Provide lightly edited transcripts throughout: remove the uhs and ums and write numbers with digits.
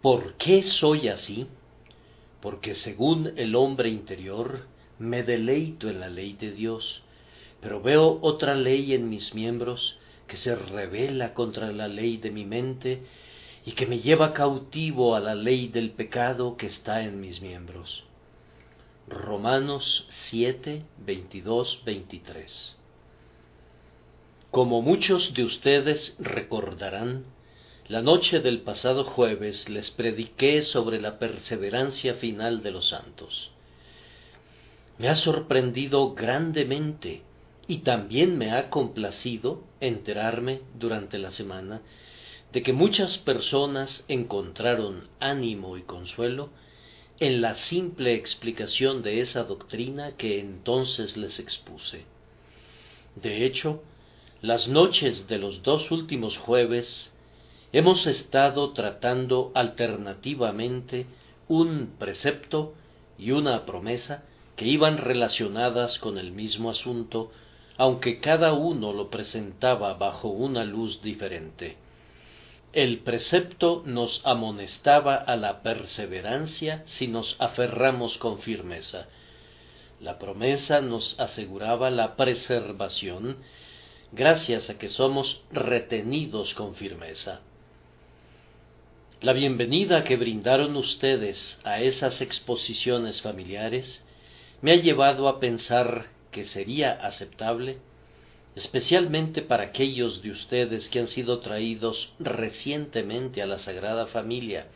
¿Por qué soy así? Porque según el hombre interior me deleito en la ley de Dios, pero veo otra ley en mis miembros que se rebela contra la ley de mi mente y que me lleva cautivo a la ley del pecado que está en mis miembros. Romanos 7, 22, 23. Como muchos de ustedes recordarán, la noche del pasado jueves les prediqué sobre la perseverancia final de los santos. Me ha sorprendido grandemente y también me ha complacido enterarme durante la semana de que muchas personas encontraron ánimo y consuelo en la simple explicación de esa doctrina que entonces les expuse. De hecho, las noches de los 2 últimos jueves hemos estado tratando alternativamente un precepto y una promesa que iban relacionadas con el mismo asunto, aunque cada uno lo presentaba bajo una luz diferente. El precepto nos amonestaba a la perseverancia si nos aferramos con firmeza. La promesa nos aseguraba la preservación gracias a que somos retenidos con firmeza. La bienvenida que brindaron ustedes a esas exposiciones familiares me ha llevado a pensar que sería aceptable, especialmente para aquellos de ustedes que han sido traídos recientemente a la Sagrada Familia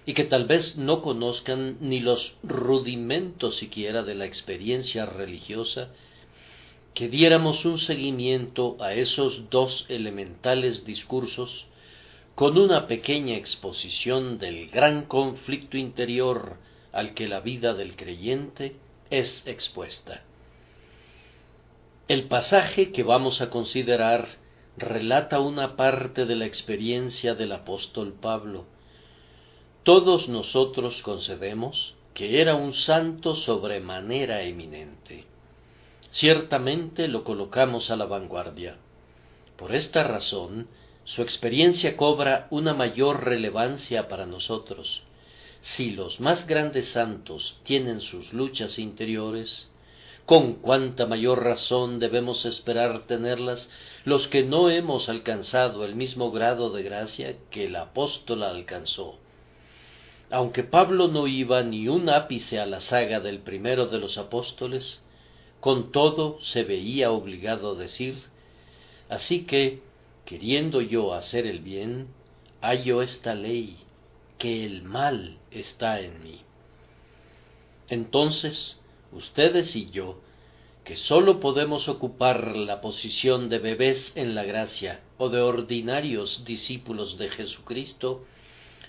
y que tal vez no conozcan ni los rudimentos siquiera de la experiencia religiosa, que diéramos un seguimiento a esos 2 elementales discursos con una pequeña exposición del gran conflicto interior al que la vida del creyente es expuesta. El pasaje que vamos a considerar relata una parte de la experiencia del apóstol Pablo. Todos nosotros concedemos que era un santo sobremanera eminente. Ciertamente lo colocamos a la vanguardia. Por esta razón, su experiencia cobra una mayor relevancia para nosotros. Si los más grandes santos tienen sus luchas interiores, con cuánta mayor razón debemos esperar tenerlas los que no hemos alcanzado el mismo grado de gracia que el apóstol alcanzó. Aunque Pablo no iba ni un ápice a la saga del primero de los apóstoles, con todo se veía obligado a decir: así que, queriendo yo hacer el bien, hallo esta ley, que el mal está en mí. Entonces, ustedes y yo, que sólo podemos ocupar la posición de bebés en la gracia o de ordinarios discípulos de Jesucristo,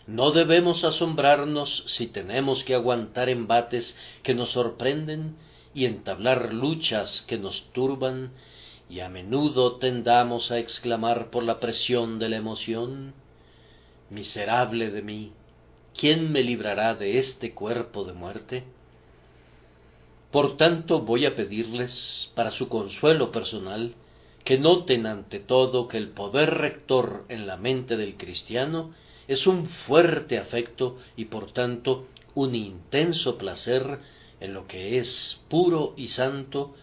no debemos asombrarnos si tenemos que aguantar embates que nos sorprenden y entablar luchas que nos turban, y a menudo tendamos a exclamar por la presión de la emoción: miserable de mí, ¿quién me librará de este cuerpo de muerte? Por tanto, voy a pedirles, para su consuelo personal, que noten ante todo que el poder rector en la mente del cristiano es un fuerte afecto y por tanto un intenso placer en lo que es puro y santo,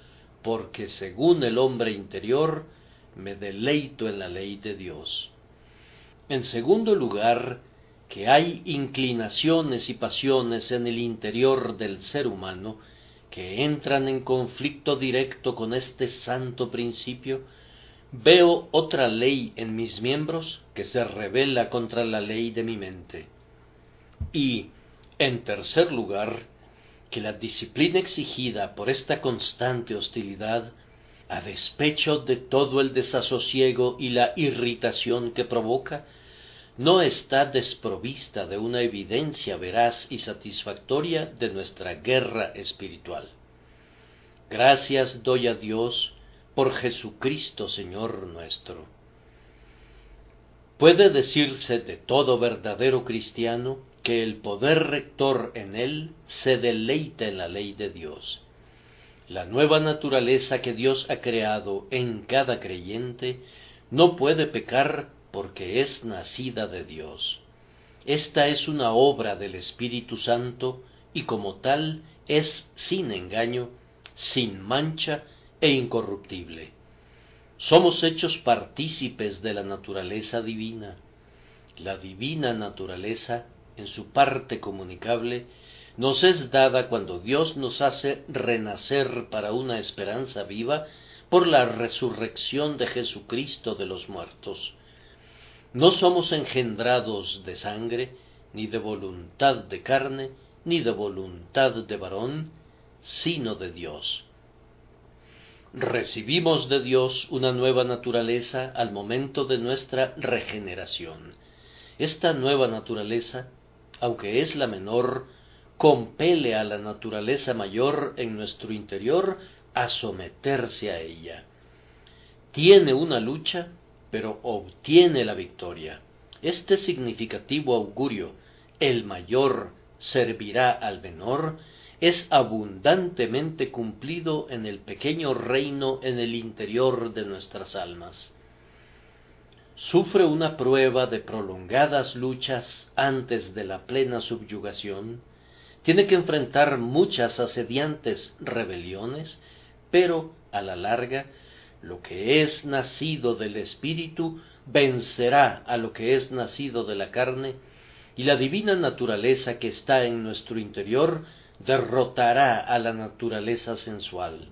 porque según el hombre interior me deleito en la ley de Dios. En segundo lugar, que hay inclinaciones y pasiones en el interior del ser humano que entran en conflicto directo con este santo principio, veo otra ley en mis miembros que se rebela contra la ley de mi mente. Y, en tercer lugar, que la disciplina exigida por esta constante hostilidad, a despecho de todo el desasosiego y la irritación que provoca, no está desprovista de una evidencia veraz y satisfactoria de nuestra guerra espiritual. Gracias doy a Dios por Jesucristo Señor nuestro. Puede decirse de todo verdadero cristiano que el poder rector en él se deleita en la ley de Dios. La nueva naturaleza que Dios ha creado en cada creyente no puede pecar porque es nacida de Dios. Esta es una obra del Espíritu Santo y como tal es sin engaño, sin mancha e incorruptible. Somos hechos partícipes de la naturaleza divina. La divina naturaleza, en su parte comunicable, nos es dada cuando Dios nos hace renacer para una esperanza viva por la resurrección de Jesucristo de los muertos. No somos engendrados de sangre, ni de voluntad de carne, ni de voluntad de varón, sino de Dios. Recibimos de Dios una nueva naturaleza al momento de nuestra regeneración. Esta nueva naturaleza, aunque es la menor, compele a la naturaleza mayor en nuestro interior a someterse a ella. Tiene una lucha, pero obtiene la victoria. Este significativo augurio, el mayor servirá al menor, es abundantemente cumplido en el pequeño reino en el interior de nuestras almas. Sufre una prueba de prolongadas luchas antes de la plena subyugación, tiene que enfrentar muchas asediantes rebeliones, pero a la larga, lo que es nacido del Espíritu vencerá a lo que es nacido de la carne, y la divina naturaleza que está en nuestro interior derrotará a la naturaleza sensual.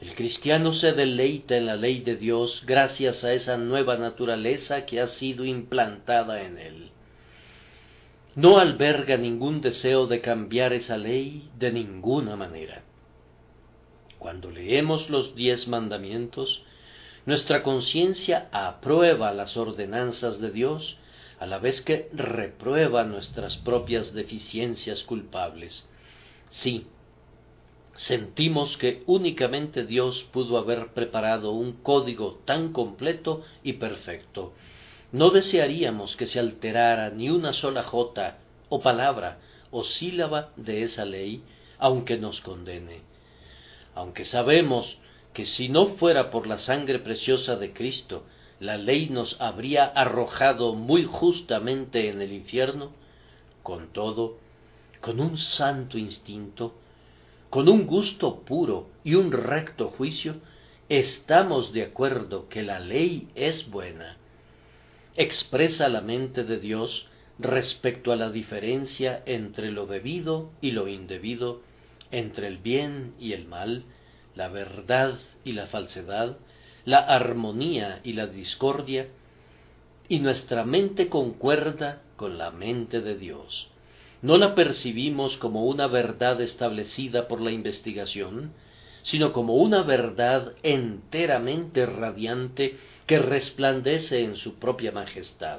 El cristiano se deleita en la ley de Dios gracias a esa nueva naturaleza que ha sido implantada en él. No alberga ningún deseo de cambiar esa ley de ninguna manera. Cuando leemos los 10 mandamientos, nuestra conciencia aprueba las ordenanzas de Dios, a la vez que reprueba nuestras propias deficiencias culpables. Sí, sentimos que únicamente Dios pudo haber preparado un código tan completo y perfecto. No desearíamos que se alterara ni una sola jota, o palabra, o sílaba de esa ley, aunque nos condene. Aunque sabemos que si no fuera por la sangre preciosa de Cristo, la ley nos habría arrojado muy justamente en el infierno, con todo, con un santo instinto, con un gusto puro y un recto juicio, estamos de acuerdo que la ley es buena. Expresa la mente de Dios respecto a la diferencia entre lo debido y lo indebido, entre el bien y el mal, la verdad y la falsedad, la armonía y la discordia, y nuestra mente concuerda con la mente de Dios. No la percibimos como una verdad establecida por la investigación, sino como una verdad enteramente radiante que resplandece en su propia majestad.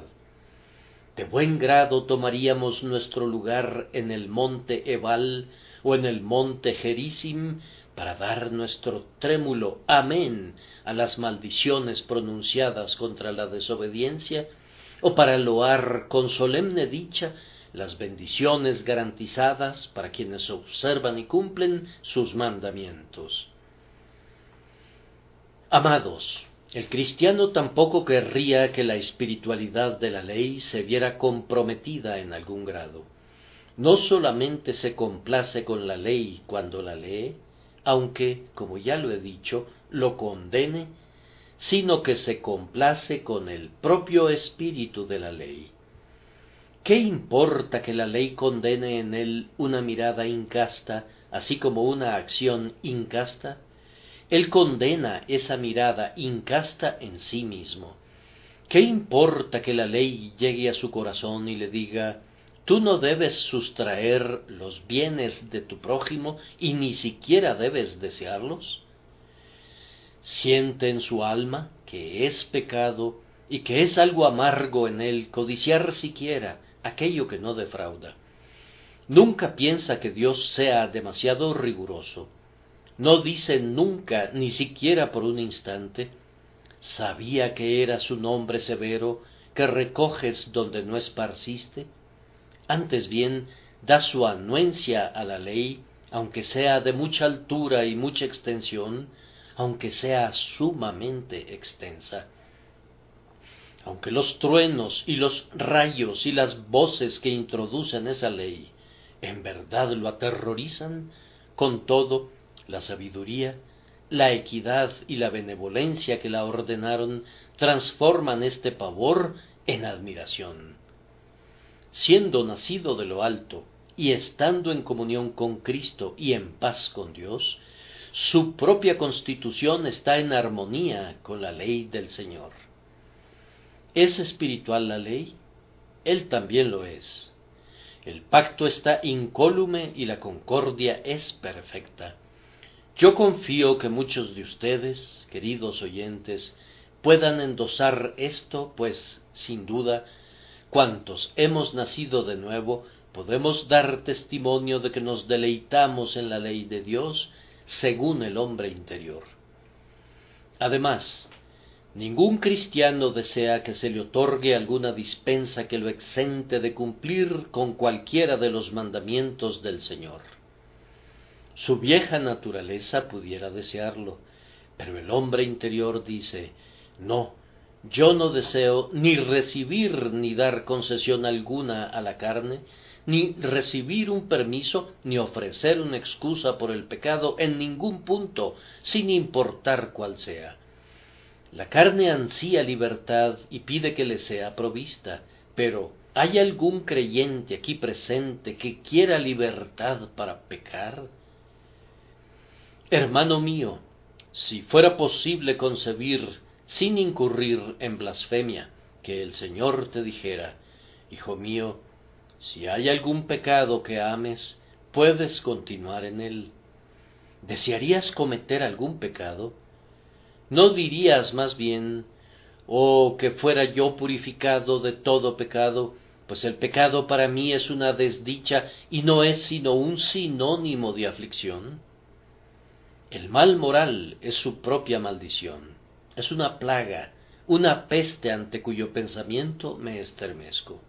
De buen grado tomaríamos nuestro lugar en el monte Ebal o en el monte Gerizim para dar nuestro trémulo amén a las maldiciones pronunciadas contra la desobediencia, o para loar con solemne dicha las bendiciones garantizadas para quienes observan y cumplen sus mandamientos. Amados, el cristiano tampoco querría que la espiritualidad de la ley se viera comprometida en algún grado. No solamente se complace con la ley cuando la lee, aunque, como ya lo he dicho, lo condene, sino que se complace con el propio espíritu de la ley. ¿Qué importa que la ley condene en él una mirada incasta, así como una acción incasta? Él condena esa mirada incasta en sí mismo. ¿Qué importa que la ley llegue a su corazón y le diga: tú no debes sustraer los bienes de tu prójimo y ni siquiera debes desearlos? Siente en su alma que es pecado y que es algo amargo en él codiciar siquiera aquello que no defrauda. Nunca piensa que Dios sea demasiado riguroso. No dice nunca, ni siquiera por un instante: ¿sabía que era su nombre severo, que recoges donde no esparciste? Antes bien, da su anuencia a la ley, aunque sea de mucha altura y mucha extensión, aunque sea sumamente extensa. Aunque los truenos y los rayos y las voces que introducen esa ley en verdad lo aterrorizan, con todo, la sabiduría, la equidad y la benevolencia que la ordenaron transforman este pavor en admiración. Siendo nacido de lo alto y estando en comunión con Cristo y en paz con Dios, su propia constitución está en armonía con la ley del Señor. ¿Es espiritual la ley? Él también lo es. El pacto está incólume y la concordia es perfecta. Yo confío que muchos de ustedes, queridos oyentes, puedan endosar esto, pues, sin duda, cuantos hemos nacido de nuevo, podemos dar testimonio de que nos deleitamos en la ley de Dios según el hombre interior. Además, ningún cristiano desea que se le otorgue alguna dispensa que lo exente de cumplir con cualquiera de los mandamientos del Señor. Su vieja naturaleza pudiera desearlo, pero el hombre interior dice: no, yo no deseo ni recibir ni dar concesión alguna a la carne, ni recibir un permiso, ni ofrecer una excusa por el pecado en ningún punto, sin importar cuál sea. La carne ansía libertad y pide que le sea provista, pero ¿hay algún creyente aquí presente que quiera libertad para pecar? Hermano mío, si fuera posible concebir, sin incurrir en blasfemia, que el Señor te dijera: hijo mío, si hay algún pecado que ames, puedes continuar en él. ¿Desearías cometer algún pecado? ¿No dirías más bien: oh, que fuera yo purificado de todo pecado, pues el pecado para mí es una desdicha y no es sino un sinónimo de aflicción? El mal moral es su propia maldición, es una plaga, una peste ante cuyo pensamiento me estremezco.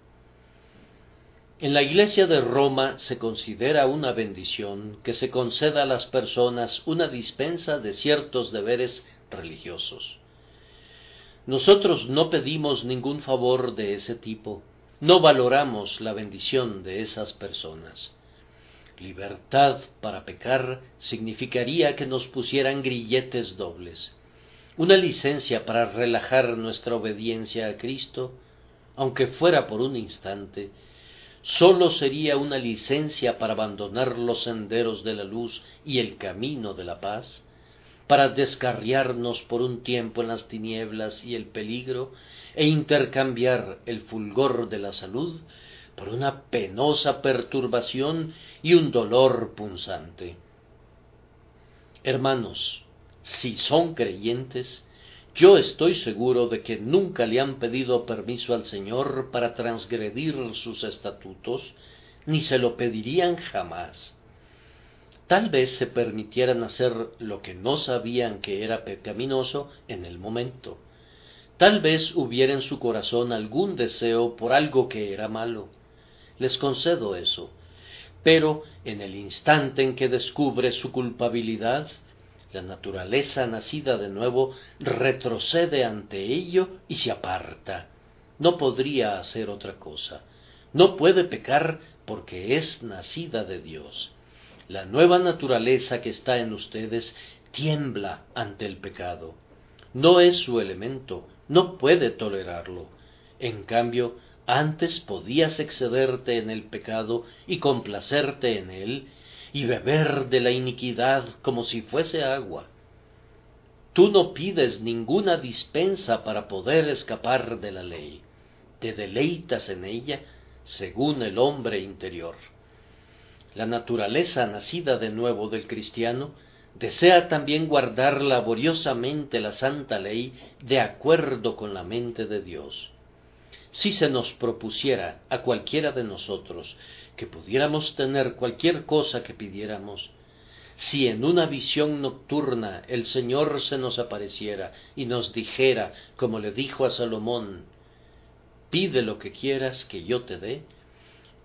En la Iglesia de Roma se considera una bendición que se conceda a las personas una dispensa de ciertos deberes religiosos. Nosotros no pedimos ningún favor de ese tipo, no valoramos la bendición de esas personas. Libertad para pecar significaría que nos pusieran grilletes dobles, una licencia para relajar nuestra obediencia a Cristo, aunque fuera por un instante. Sólo sería una licencia para abandonar los senderos de la luz y el camino de la paz, para descarriarnos por un tiempo en las tinieblas y el peligro, e intercambiar el fulgor de la salud por una penosa perturbación y un dolor punzante. Hermanos, si son creyentes, yo estoy seguro de que nunca le han pedido permiso al Señor para transgredir sus estatutos, ni se lo pedirían jamás. Tal vez se permitieran hacer lo que no sabían que era pecaminoso en el momento. Tal vez hubiera en su corazón algún deseo por algo que era malo. Les concedo eso. Pero en el instante en que descubre su culpabilidad, la naturaleza nacida de nuevo retrocede ante ello y se aparta. No podría hacer otra cosa. No puede pecar porque es nacida de Dios. La nueva naturaleza que está en ustedes tiembla ante el pecado. No es su elemento, no puede tolerarlo. En cambio, antes podías excederte en el pecado y complacerte en él, y beber de la iniquidad como si fuese agua. Tú no pides ninguna dispensa para poder escapar de la ley. Te deleitas en ella según el hombre interior. La naturaleza nacida de nuevo del cristiano desea también guardar laboriosamente la santa ley de acuerdo con la mente de Dios. Si se nos propusiera a cualquiera de nosotros que pudiéramos tener cualquier cosa que pidiéramos, si en una visión nocturna el Señor se nos apareciera y nos dijera, como le dijo a Salomón: pide lo que quieras que yo te dé,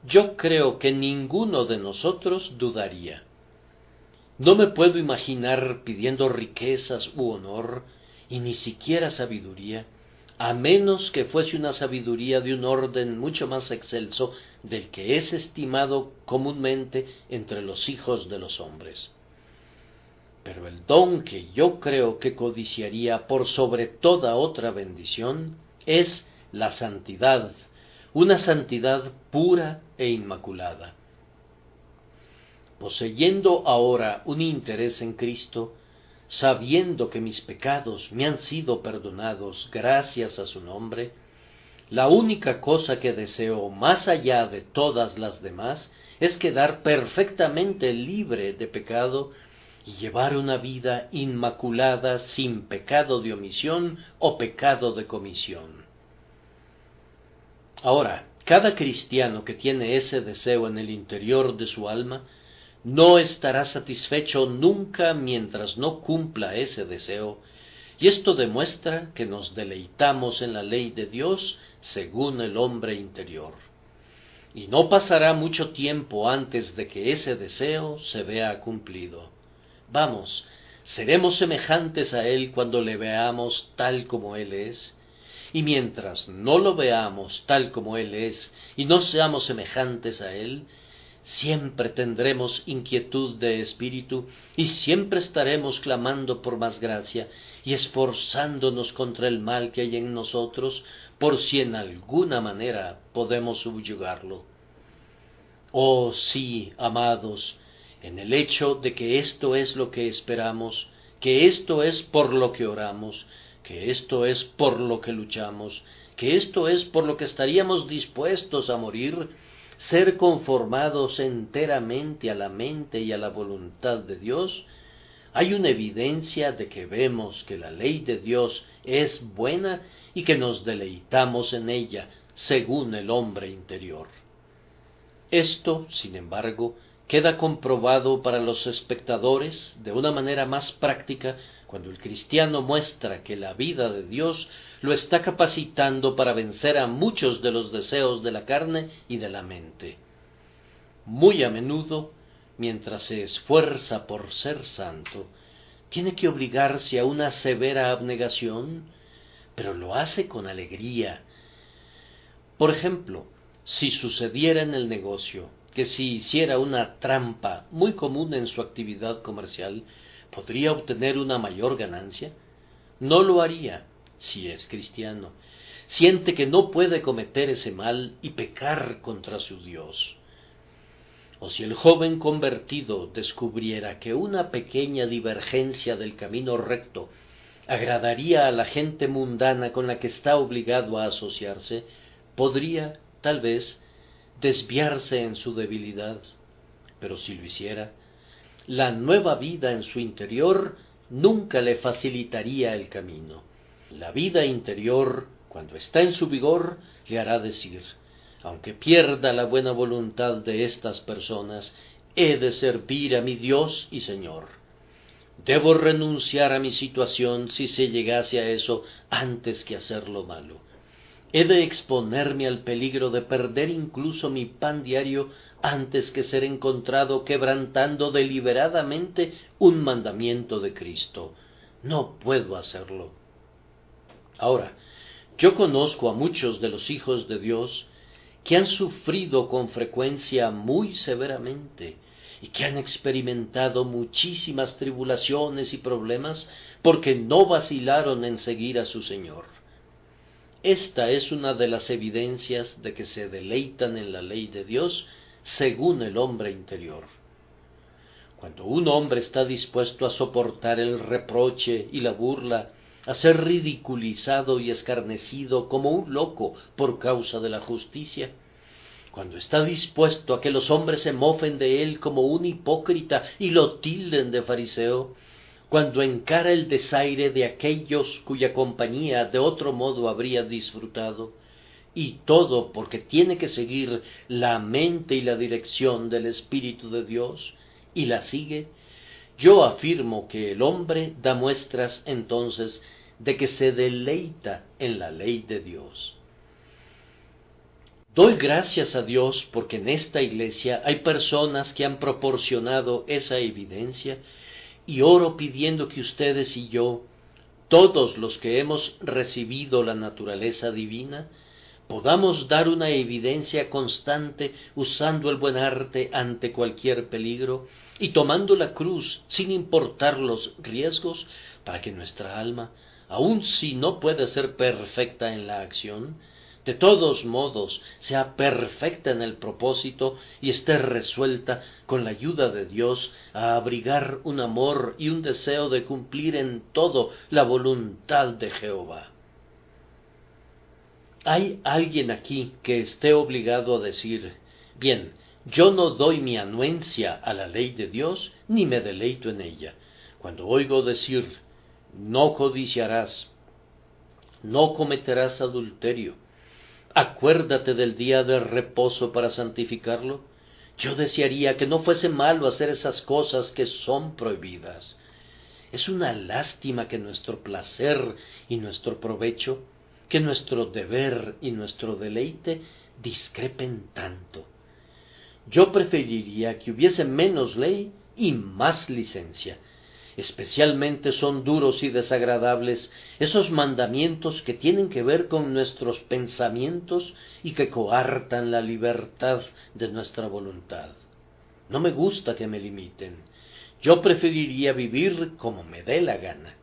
yo creo que ninguno de nosotros dudaría. No me puedo imaginar pidiendo riquezas u honor, y ni siquiera sabiduría, a menos que fuese una sabiduría de un orden mucho más excelso del que es estimado comúnmente entre los hijos de los hombres. Pero el don que yo creo que codiciaría por sobre toda otra bendición es la santidad, una santidad pura e inmaculada. Poseyendo ahora un interés en Cristo, sabiendo que mis pecados me han sido perdonados gracias a su nombre, la única cosa que deseo más allá de todas las demás es quedar perfectamente libre de pecado y llevar una vida inmaculada sin pecado de omisión o pecado de comisión. Ahora, cada cristiano que tiene ese deseo en el interior de su alma no estará satisfecho nunca mientras no cumpla ese deseo, y esto demuestra que nos deleitamos en la ley de Dios según el hombre interior. Y no pasará mucho tiempo antes de que ese deseo se vea cumplido. Vamos, seremos semejantes a Él cuando le veamos tal como Él es, y mientras no lo veamos tal como Él es y no seamos semejantes a Él, siempre tendremos inquietud de espíritu y siempre estaremos clamando por más gracia y esforzándonos contra el mal que hay en nosotros por si en alguna manera podemos subyugarlo. Oh sí, amados, en el hecho de que esto es lo que esperamos, que esto es por lo que oramos, que esto es por lo que luchamos, que esto es por lo que estaríamos dispuestos a morir, ser conformados enteramente a la mente y a la voluntad de Dios, hay una evidencia de que vemos que la ley de Dios es buena y que nos deleitamos en ella, según el hombre interior. Esto, sin embargo, queda comprobado para los espectadores de una manera más práctica cuando el cristiano muestra que la vida de Dios lo está capacitando para vencer a muchos de los deseos de la carne y de la mente. Muy a menudo, mientras se esfuerza por ser santo, tiene que obligarse a una severa abnegación, pero lo hace con alegría. Por ejemplo, si sucediera en el negocio que si hiciera una trampa muy común en su actividad comercial, ¿podría obtener una mayor ganancia? No lo haría, si es cristiano. Siente que no puede cometer ese mal y pecar contra su Dios. O si el joven convertido descubriera que una pequeña divergencia del camino recto agradaría a la gente mundana con la que está obligado a asociarse, podría, tal vez, desviarse en su debilidad, pero si lo hiciera, la nueva vida en su interior nunca le facilitaría el camino. La vida interior, cuando está en su vigor, le hará decir, aunque pierda la buena voluntad de estas personas, he de servir a mi Dios y Señor. Debo renunciar a mi situación si se llegase a eso antes que hacer lo malo. He de exponerme al peligro de perder incluso mi pan diario antes que ser encontrado quebrantando deliberadamente un mandamiento de Cristo. No puedo hacerlo. Ahora, yo conozco a muchos de los hijos de Dios que han sufrido con frecuencia muy severamente y que han experimentado muchísimas tribulaciones y problemas porque no vacilaron en seguir a su Señor. Esta es una de las evidencias de que se deleitan en la ley de Dios según el hombre interior. Cuando un hombre está dispuesto a soportar el reproche y la burla, a ser ridiculizado y escarnecido como un loco por causa de la justicia, cuando está dispuesto a que los hombres se mofen de él como un hipócrita y lo tilden de fariseo, cuando encara el desaire de aquellos cuya compañía de otro modo habría disfrutado, y todo porque tiene que seguir la mente y la dirección del Espíritu de Dios, y la sigue, yo afirmo que el hombre da muestras entonces de que se deleita en la ley de Dios. Doy gracias a Dios porque en esta iglesia hay personas que han proporcionado esa evidencia, y oro pidiendo que ustedes y yo todos los que hemos recibido la naturaleza divina, podamos dar una evidencia constante usando el buen arte ante cualquier peligro y tomando la cruz sin importar los riesgos, para que nuestra alma, aun si no puede ser perfecta en la acción, de todos modos sea perfecta en el propósito y esté resuelta, con la ayuda de Dios, a abrigar un amor y un deseo de cumplir en todo la voluntad de Jehová. ¿Hay alguien aquí que esté obligado a decir: bien, yo no doy mi anuencia a la ley de Dios, ni me deleito en ella? Cuando oigo decir: no codiciarás, no cometerás adulterio, acuérdate del día de reposo para santificarlo, yo desearía que no fuese malo hacer esas cosas que son prohibidas. Es una lástima que nuestro placer y nuestro provecho, que nuestro deber y nuestro deleite discrepen tanto. Yo preferiría que hubiese menos ley y más licencia. Especialmente son duros y desagradables esos mandamientos que tienen que ver con nuestros pensamientos y que coartan la libertad de nuestra voluntad. No me gusta que me limiten. Yo preferiría vivir como me dé la gana.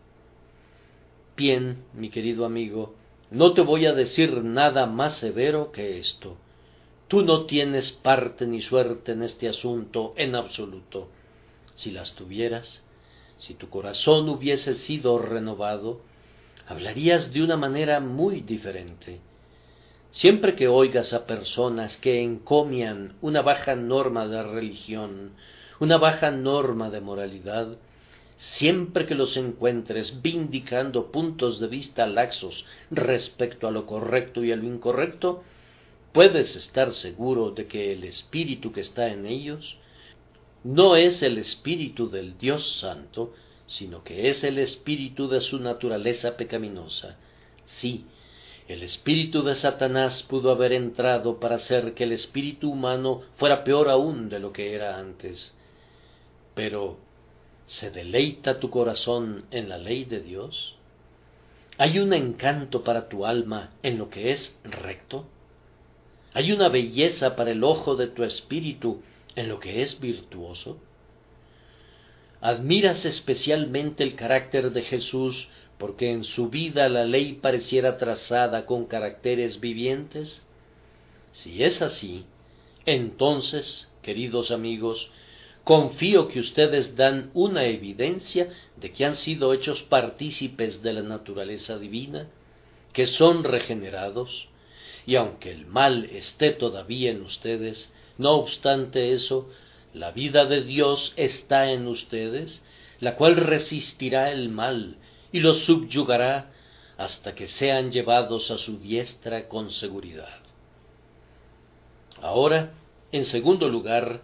Bien, mi querido amigo, no te voy a decir nada más severo que esto. Tú no tienes parte ni suerte en este asunto en absoluto. Si las tuvieras, si tu corazón hubiese sido renovado, hablarías de una manera muy diferente. Siempre que oigas a personas que encomian una baja norma de religión, una baja norma de moralidad, siempre que los encuentres vindicando puntos de vista laxos respecto a lo correcto y a lo incorrecto, puedes estar seguro de que el espíritu que está en ellos no es el espíritu del Dios Santo, sino que es el espíritu de su naturaleza pecaminosa. Sí, el espíritu de Satanás pudo haber entrado para hacer que el espíritu humano fuera peor aún de lo que era antes. Pero, ¿se deleita tu corazón en la ley de Dios? ¿Hay un encanto para tu alma en lo que es recto? ¿Hay una belleza para el ojo de tu espíritu en lo que es virtuoso? ¿Admiras especialmente el carácter de Jesús porque en su vida la ley pareciera trazada con caracteres vivientes? Si es así, entonces, queridos amigos, confío que ustedes dan una evidencia de que han sido hechos partícipes de la naturaleza divina, que son regenerados, y aunque el mal esté todavía en ustedes, no obstante eso, la vida de Dios está en ustedes, la cual resistirá el mal y los subyugará hasta que sean llevados a su diestra con seguridad. Ahora, en segundo lugar,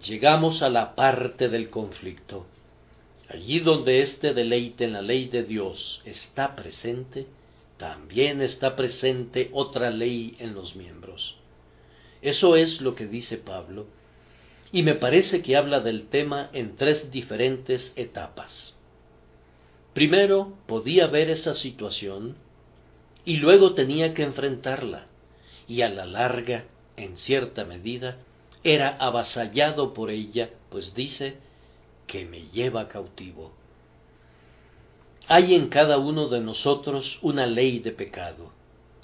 llegamos a la parte del conflicto. Allí donde este deleite en la ley de Dios está presente, también está presente otra ley en los miembros. Eso es lo que dice Pablo, y me parece que habla del tema en tres diferentes etapas. Primero podía ver esa situación, y luego tenía que enfrentarla, y a la larga, en cierta medida, era avasallado por ella, pues dice que me lleva cautivo. Hay en cada uno de nosotros una ley de pecado.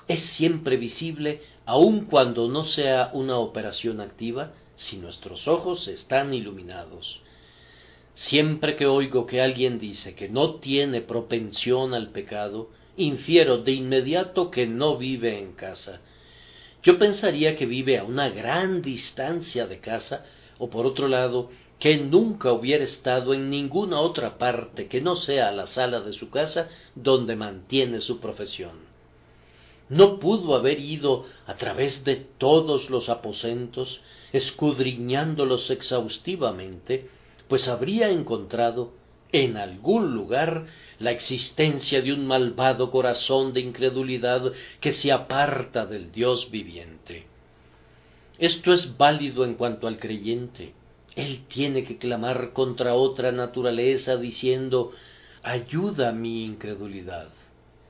Es siempre visible, aun cuando no sea una operación activa, si nuestros ojos están iluminados. Siempre que oigo que alguien dice que no tiene propensión al pecado, infiero de inmediato que no vive en casa. Yo pensaría que vive a una gran distancia de casa, o por otro lado, que nunca hubiera estado en ninguna otra parte que no sea la sala de su casa donde mantiene su profesión. No pudo haber ido a través de todos los aposentos, escudriñándolos exhaustivamente, pues habría encontrado en algún lugar la existencia de un malvado corazón de incredulidad que se aparta del Dios viviente. Esto es válido en cuanto al creyente. Él tiene que clamar contra otra naturaleza diciendo: ayuda mi incredulidad.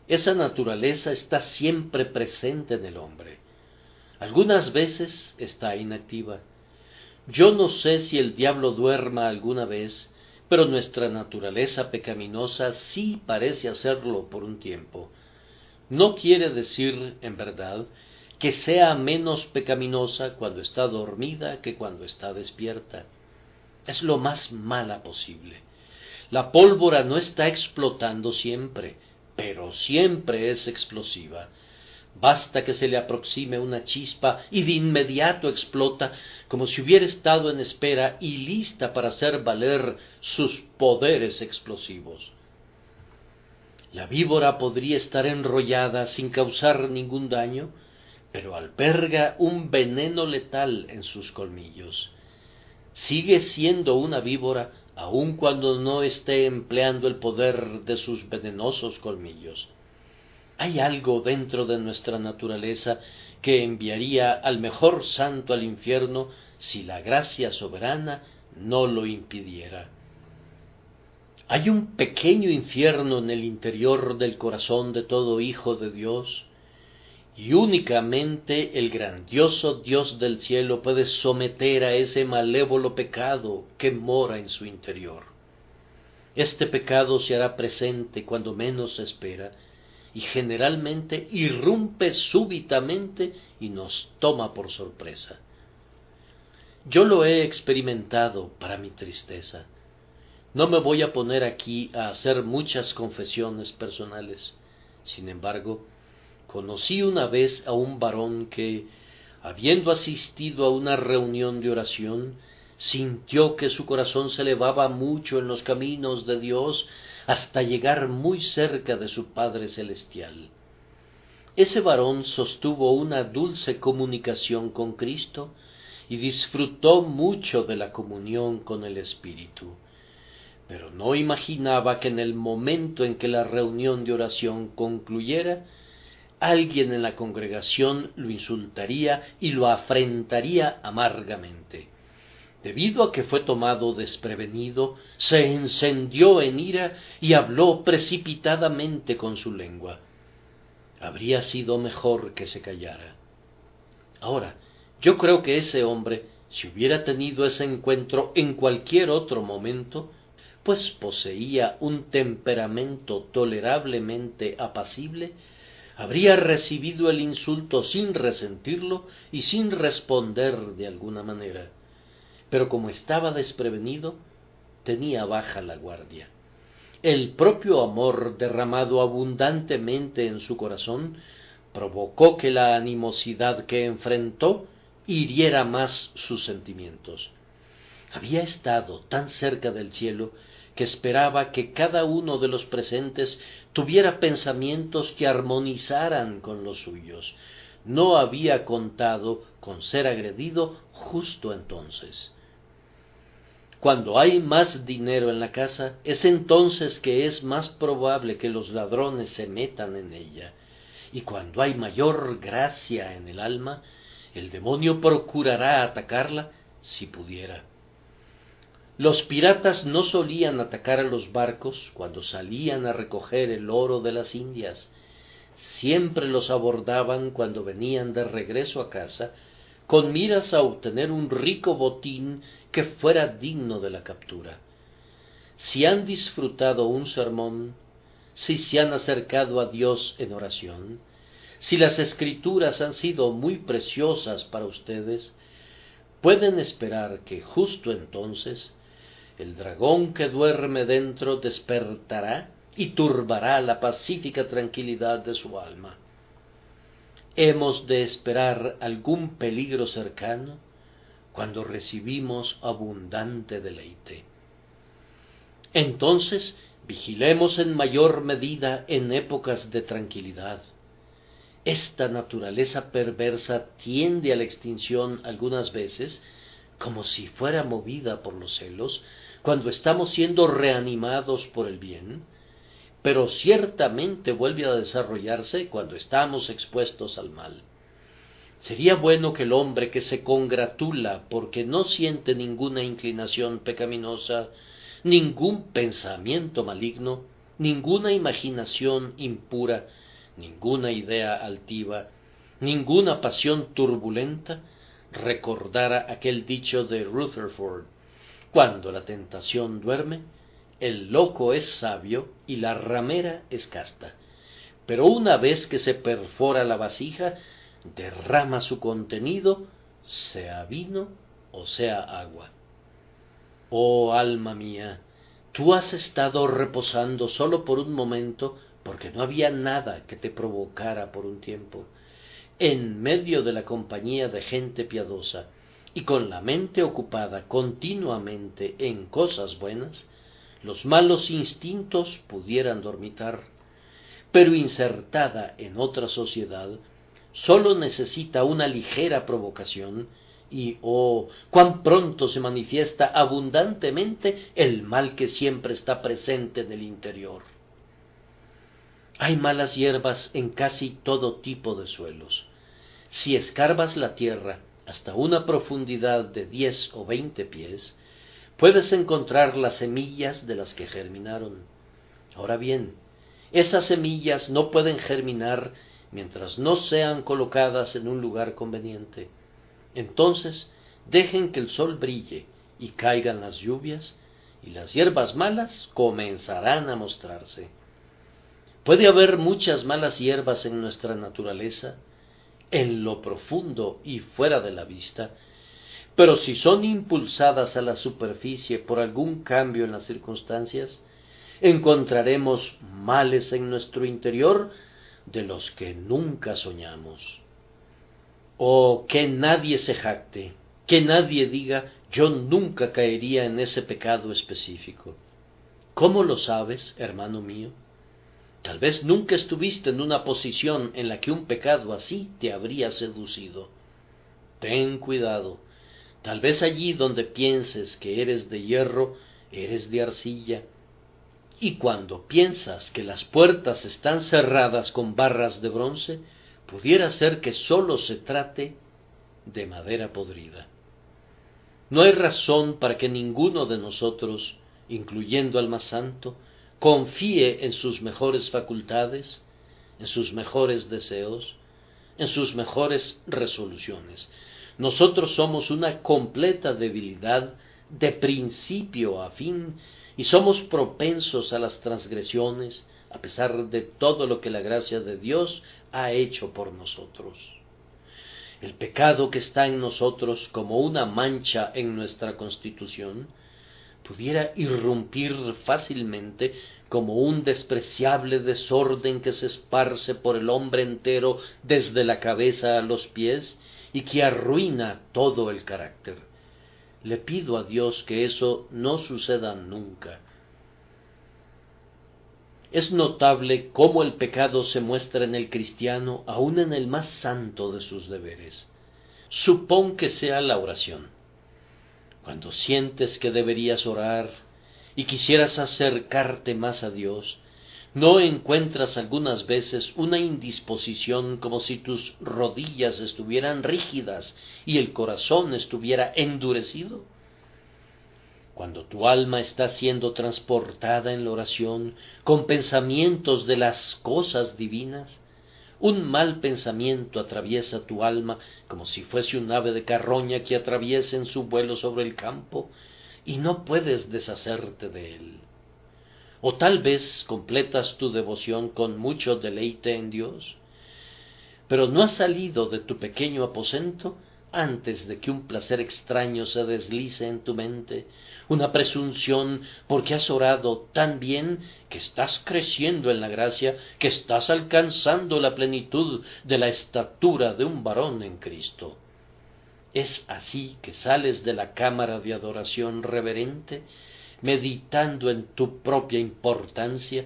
Esa naturaleza está siempre presente en el hombre. Algunas veces está inactiva. Yo no sé si el diablo duerma alguna vez, pero nuestra naturaleza pecaminosa sí parece hacerlo por un tiempo. No quiere decir, en verdad, que sea menos pecaminosa cuando está dormida que cuando está despierta. Es lo más mala posible. La pólvora no está explotando siempre, pero siempre es explosiva. Basta que se le aproxime una chispa y de inmediato explota, como si hubiera estado en espera y lista para hacer valer sus poderes explosivos. La víbora podría estar enrollada sin causar ningún daño, pero alberga un veneno letal en sus colmillos. Sigue siendo una víbora aun cuando no esté empleando el poder de sus venenosos colmillos. Hay algo dentro de nuestra naturaleza que enviaría al mejor santo al infierno si la gracia soberana no lo impidiera. Hay un pequeño infierno en el interior del corazón de todo hijo de Dios, y únicamente el grandioso Dios del cielo puede someter a ese malévolo pecado que mora en su interior. Este pecado se hará presente cuando menos se espera, y generalmente irrumpe súbitamente y nos toma por sorpresa. Yo lo he experimentado para mi tristeza. No me voy a poner aquí a hacer muchas confesiones personales. Sin embargo, conocí una vez a un varón que, habiendo asistido a una reunión de oración, sintió que su corazón se elevaba mucho en los caminos de Dios hasta llegar muy cerca de su Padre Celestial. Ese varón sostuvo una dulce comunicación con Cristo y disfrutó mucho de la comunión con el Espíritu, pero no imaginaba que en el momento en que la reunión de oración concluyera, alguien en la congregación lo insultaría y lo afrentaría amargamente. Debido a que fue tomado desprevenido, se encendió en ira y habló precipitadamente con su lengua. Habría sido mejor que se callara. Ahora, yo creo que ese hombre, si hubiera tenido ese encuentro en cualquier otro momento, pues poseía un temperamento tolerablemente apacible, habría recibido el insulto sin resentirlo y sin responder de alguna manera. Pero como estaba desprevenido, tenía baja la guardia. El propio amor derramado abundantemente en su corazón provocó que la animosidad que enfrentó hiriera más sus sentimientos. Había estado tan cerca del cielo que esperaba que cada uno de los presentes tuviera pensamientos que armonizaran con los suyos. No había contado con ser agredido justo entonces. Cuando hay más dinero en la casa, es entonces que es más probable que los ladrones se metan en ella. Y cuando hay mayor gracia en el alma, el demonio procurará atacarla si pudiera. Los piratas no solían atacar a los barcos cuando salían a recoger el oro de las Indias. Siempre los abordaban cuando venían de regreso a casa, con miras a obtener un rico botín que fuera digno de la captura. Si han disfrutado un sermón, si se han acercado a Dios en oración, si las Escrituras han sido muy preciosas para ustedes, pueden esperar que justo entonces el dragón que duerme dentro despertará y turbará la pacífica tranquilidad de su alma. Hemos de esperar algún peligro cercano cuando recibimos abundante deleite. Entonces, vigilemos en mayor medida en épocas de tranquilidad. Esta naturaleza perversa tiende a la extinción algunas veces, como si fuera movida por los celos, cuando estamos siendo reanimados por el bien, pero ciertamente vuelve a desarrollarse cuando estamos expuestos al mal. Sería bueno que el hombre que se congratula porque no siente ninguna inclinación pecaminosa, ningún pensamiento maligno, ninguna imaginación impura, ninguna idea altiva, ninguna pasión turbulenta recordara aquel dicho de Rutherford: cuando la tentación duerme, el loco es sabio y la ramera es casta, pero una vez que se perfora la vasija, derrama su contenido, sea vino o sea agua. Oh alma mía, tú has estado reposando solo por un momento, porque no había nada que te provocara por un tiempo, en medio de la compañía de gente piadosa, y con la mente ocupada continuamente en cosas buenas, los malos instintos pudieran dormitar, pero insertada en otra sociedad, sólo necesita una ligera provocación, y oh, cuán pronto se manifiesta abundantemente el mal que siempre está presente en el interior. Hay malas hierbas en casi todo tipo de suelos. Si escarbas la tierra hasta una profundidad de 10 o 20 pies, puedes encontrar las semillas de las que germinaron. Ahora bien, esas semillas no pueden germinar mientras no sean colocadas en un lugar conveniente. Entonces, dejen que el sol brille y caigan las lluvias, y las hierbas malas comenzarán a mostrarse. Puede haber muchas malas hierbas en nuestra naturaleza, en lo profundo y fuera de la vista, pero si son impulsadas a la superficie por algún cambio en las circunstancias, encontraremos males en nuestro interior de los que nunca soñamos. Oh, que nadie se jacte, que nadie diga: yo nunca caería en ese pecado específico. ¿Cómo lo sabes, hermano mío? Tal vez nunca estuviste en una posición en la que un pecado así te habría seducido. Ten cuidado. Tal vez allí donde pienses que eres de hierro, eres de arcilla. Y cuando piensas que las puertas están cerradas con barras de bronce, pudiera ser que sólo se trate de madera podrida. No hay razón para que ninguno de nosotros, incluyendo al más santo, confíe en sus mejores facultades, en sus mejores deseos, en sus mejores resoluciones. Nosotros somos una completa debilidad de principio a fin, y somos propensos a las transgresiones, a pesar de todo lo que la gracia de Dios ha hecho por nosotros. El pecado que está en nosotros como una mancha en nuestra constitución pudiera irrumpir fácilmente como un despreciable desorden que se esparce por el hombre entero desde la cabeza a los pies y que arruina todo el carácter. Le pido a Dios que eso no suceda nunca. Es notable cómo el pecado se muestra en el cristiano aun en el más santo de sus deberes. Supón que sea la oración. Cuando sientes que deberías orar y quisieras acercarte más a Dios, ¿no encuentras algunas veces una indisposición como si tus rodillas estuvieran rígidas y el corazón estuviera endurecido? Cuando tu alma está siendo transportada en la oración con pensamientos de las cosas divinas, un mal pensamiento atraviesa tu alma como si fuese un ave de carroña que atraviesa en su vuelo sobre el campo, y no puedes deshacerte de él. O tal vez completas tu devoción con mucho deleite en Dios, pero no has salido de tu pequeño aposento antes de que un placer extraño se deslice en tu mente, una presunción porque has orado tan bien que estás creciendo en la gracia, que estás alcanzando la plenitud de la estatura de un varón en Cristo. Es así que sales de la cámara de adoración reverente, meditando en tu propia importancia,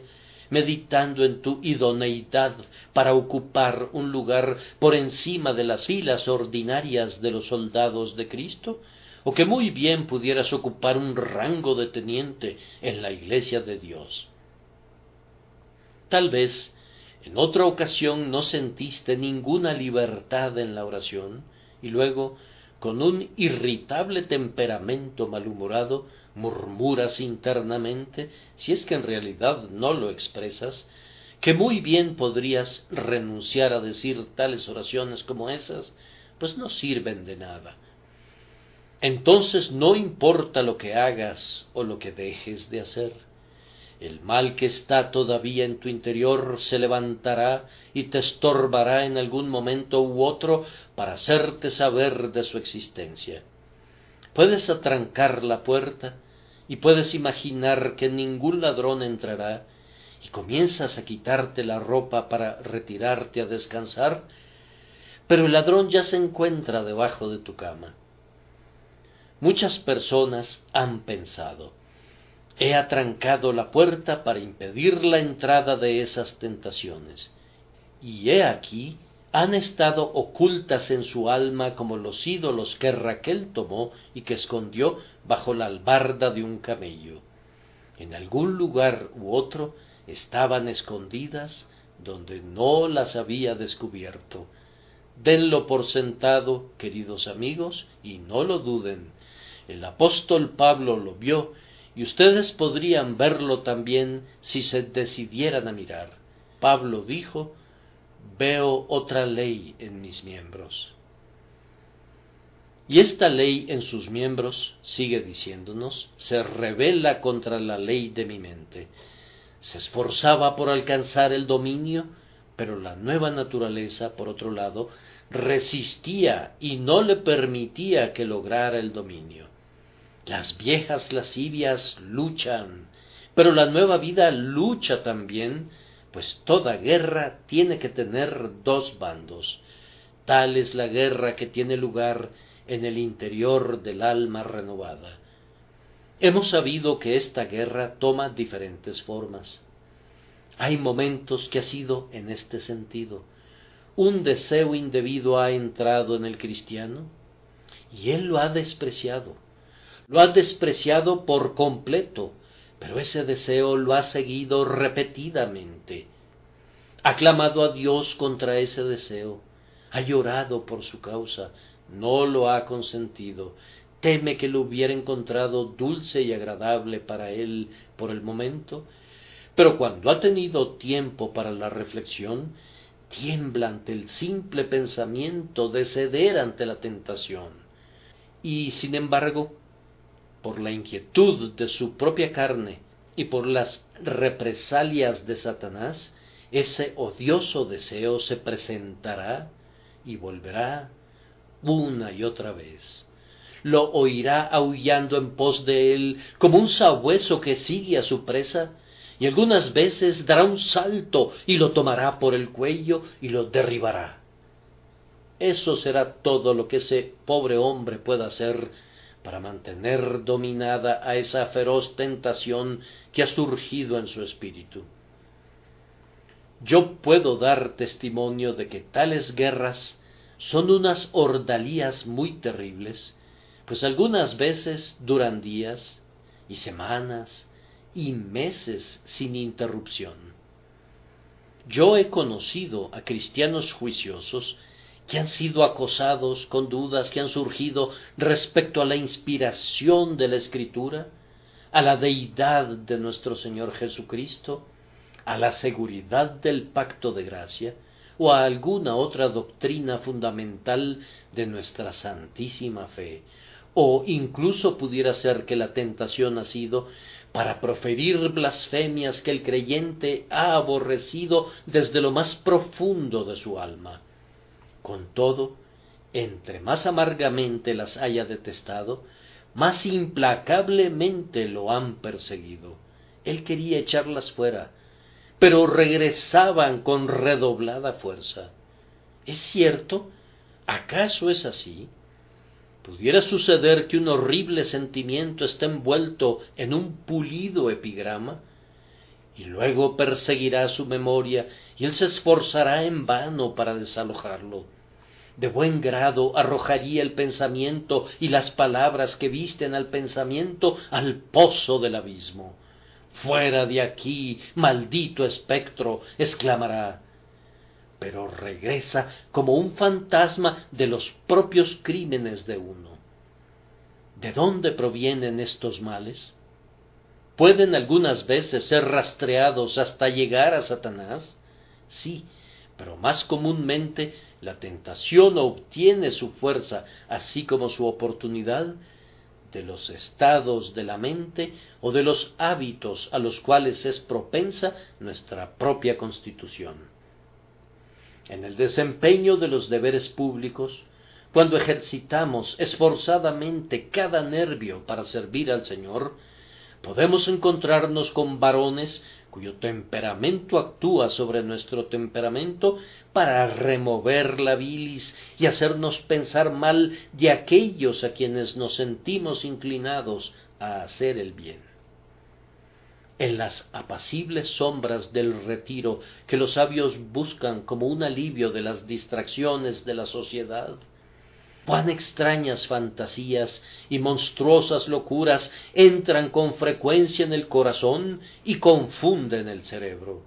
meditando en tu idoneidad para ocupar un lugar por encima de las filas ordinarias de los soldados de Cristo, o que muy bien pudieras ocupar un rango de teniente en la Iglesia de Dios. Tal vez en otra ocasión no sentiste ninguna libertad en la oración, y luego, con un irritable temperamento malhumorado, murmuras internamente, si es que en realidad no lo expresas, que muy bien podrías renunciar a decir tales oraciones como esas, pues no sirven de nada. Entonces no importa lo que hagas o lo que dejes de hacer. El mal que está todavía en tu interior se levantará y te estorbará en algún momento u otro para hacerte saber de su existencia. Puedes atrancar la puerta y puedes imaginar que ningún ladrón entrará y comienzas a quitarte la ropa para retirarte a descansar, pero el ladrón ya se encuentra debajo de tu cama. Muchas personas han pensado: he atrancado la puerta para impedir la entrada de esas tentaciones, y he aquí, han estado ocultas en su alma como los ídolos que Raquel tomó y que escondió bajo la albarda de un camello. En algún lugar u otro estaban escondidas donde no las había descubierto. Denlo por sentado, queridos amigos, y no lo duden. El apóstol Pablo lo vio, y ustedes podrían verlo también si se decidieran a mirar. Pablo dijo: veo otra ley en mis miembros. Y esta ley en sus miembros, sigue diciéndonos, se rebela contra la ley de mi mente. Se esforzaba por alcanzar el dominio, pero la nueva naturaleza, por otro lado, resistía y no le permitía que lograra el dominio. Las viejas lascivias luchan, pero la nueva vida lucha también, pues toda guerra tiene que tener dos bandos. Tal es la guerra que tiene lugar en el interior del alma renovada. Hemos sabido que esta guerra toma diferentes formas. Hay momentos que ha sido en este sentido. Un deseo indebido ha entrado en el cristiano y él lo ha despreciado. Lo ha despreciado por completo, pero ese deseo lo ha seguido repetidamente. Ha clamado a Dios contra ese deseo, ha llorado por su causa, no lo ha consentido, teme que lo hubiera encontrado dulce y agradable para él por el momento, pero cuando ha tenido tiempo para la reflexión, tiembla ante el simple pensamiento de ceder ante la tentación. Y sin embargo, por la inquietud de su propia carne y por las represalias de Satanás, ese odioso deseo se presentará y volverá una y otra vez. Lo oirá aullando en pos de él como un sabueso que sigue a su presa, y algunas veces dará un salto y lo tomará por el cuello y lo derribará. Eso será todo lo que ese pobre hombre pueda hacer para mantener dominada a esa feroz tentación que ha surgido en su espíritu. Yo puedo dar testimonio de que tales guerras son unas ordalías muy terribles, pues algunas veces duran días y semanas y meses sin interrupción. Yo he conocido a cristianos juiciosos que han sido acosados con dudas que han surgido respecto a la inspiración de la Escritura, a la deidad de nuestro Señor Jesucristo, a la seguridad del pacto de gracia, o a alguna otra doctrina fundamental de nuestra santísima fe, o incluso pudiera ser que la tentación ha sido para proferir blasfemias que el creyente ha aborrecido desde lo más profundo de su alma. Con todo, entre más amargamente las haya detestado, más implacablemente lo han perseguido. Él quería echarlas fuera, pero regresaban con redoblada fuerza. ¿Es cierto? ¿Acaso es así? ¿Pudiera suceder que un horrible sentimiento esté envuelto en un pulido epigrama? Y luego perseguirá su memoria, y él se esforzará en vano para desalojarlo. De buen grado arrojaría el pensamiento y las palabras que visten al pensamiento al pozo del abismo. «Fuera de aquí, maldito espectro», exclamará. pero regresa como un fantasma de los propios crímenes de uno. ¿De dónde provienen estos males? ¿Pueden algunas veces ser rastreados hasta llegar a Satanás? Sí, pero más comúnmente la tentación obtiene su fuerza, así como su oportunidad, de los estados de la mente o de los hábitos a los cuales es propensa nuestra propia constitución. En el desempeño de los deberes públicos, cuando ejercitamos esforzadamente cada nervio para servir al Señor, podemos encontrarnos con varones cuyo temperamento actúa sobre nuestro temperamento para remover la bilis y hacernos pensar mal de aquellos a quienes nos sentimos inclinados a hacer el bien. En las apacibles sombras del retiro que los sabios buscan como un alivio de las distracciones de la sociedad, cuán extrañas fantasías y monstruosas locuras entran con frecuencia en el corazón y confunden el cerebro.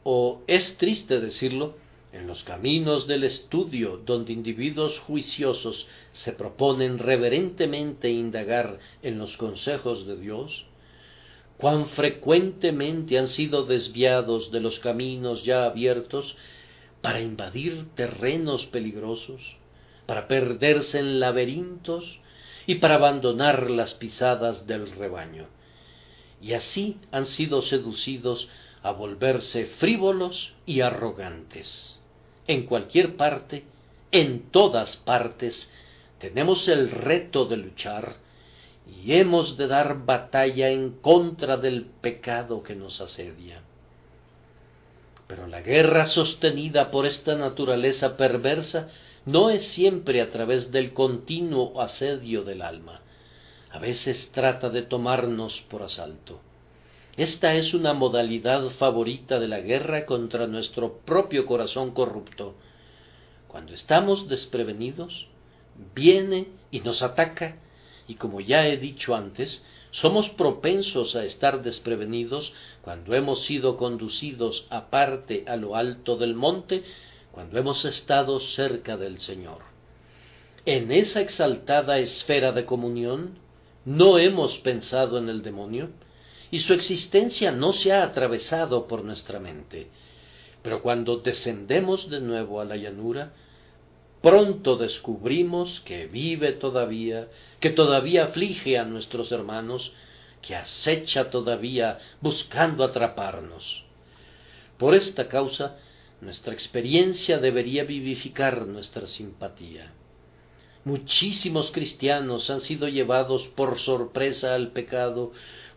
O es triste decirlo, en los caminos del estudio donde individuos juiciosos se proponen reverentemente indagar en los consejos de Dios, cuán frecuentemente han sido desviados de los caminos ya abiertos para invadir terrenos peligrosos, para perderse en laberintos y para abandonar las pisadas del rebaño. Y así han sido seducidos a volverse frívolos y arrogantes. En cualquier parte, en todas partes, tenemos el reto de luchar y hemos de dar batalla en contra del pecado que nos asedia. Pero la guerra sostenida por esta naturaleza perversa no es siempre a través del continuo asedio del alma. A veces trata de tomarnos por asalto. Esta es una modalidad favorita de la guerra contra nuestro propio corazón corrupto. Cuando estamos desprevenidos, viene y nos ataca, y como ya he dicho antes, somos propensos a estar desprevenidos cuando hemos sido conducidos aparte a lo alto del monte, cuando hemos estado cerca del Señor. En esa exaltada esfera de comunión, no hemos pensado en el demonio, y su existencia no se ha atravesado por nuestra mente. Pero cuando descendemos de nuevo a la llanura, pronto descubrimos que vive todavía, que todavía aflige a nuestros hermanos, que acecha todavía buscando atraparnos. Por esta causa, nuestra experiencia debería vivificar nuestra simpatía. Muchísimos cristianos han sido llevados por sorpresa al pecado,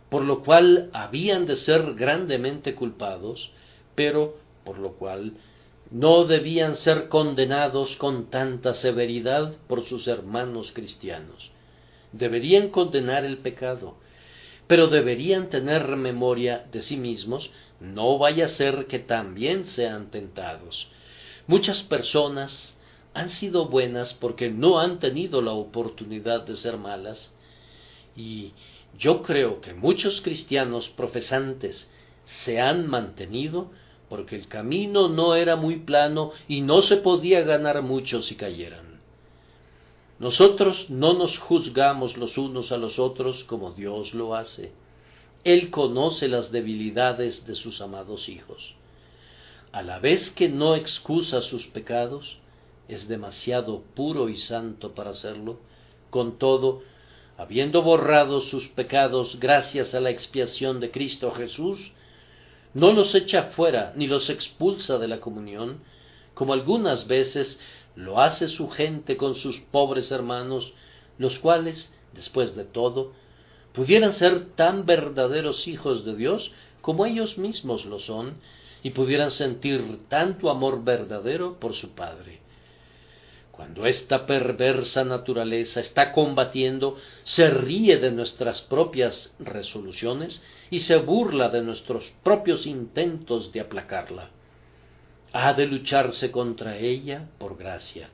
por lo cual habían de ser grandemente culpados, pero por lo cual no debían ser condenados con tanta severidad por sus hermanos cristianos. Deberían condenar el pecado, pero deberían tener memoria de sí mismos, no vaya a ser que también sean tentados. Muchas personas han sido buenas porque no han tenido la oportunidad de ser malas, y yo creo que muchos cristianos profesantes se han mantenido porque el camino no era muy plano y no se podía ganar mucho si cayeran. Nosotros no nos juzgamos los unos a los otros como Dios lo hace. Él conoce las debilidades de sus amados hijos. A la vez que no excusa sus pecados, es demasiado puro y santo para hacerlo. Con todo, habiendo borrado sus pecados gracias a la expiación de Cristo Jesús, no los echa fuera ni los expulsa de la comunión, como algunas veces lo hace su gente con sus pobres hermanos, los cuales, después de todo, pudieran ser tan verdaderos hijos de Dios como ellos mismos lo son, y pudieran sentir tanto amor verdadero por su Padre. Cuando esta perversa naturaleza está combatiendo, se ríe de nuestras propias resoluciones y se burla de nuestros propios intentos de aplacarla. Ha de lucharse contra ella por gracia.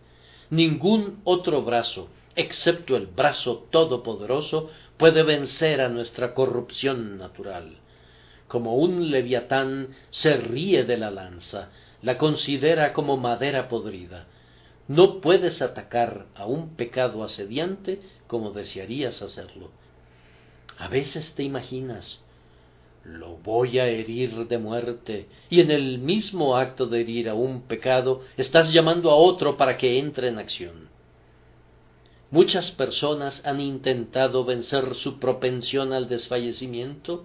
Ningún otro brazo, excepto el brazo todopoderoso, puede vencer a nuestra corrupción natural. Como un leviatán se ríe de la lanza, la considera como madera podrida. No puedes atacar a un pecado asediante como desearías hacerlo. A veces te imaginas, lo voy a herir de muerte, y en el mismo acto de herir a un pecado, estás llamando a otro para que entre en acción. Muchas personas han intentado vencer su propensión al desfallecimiento,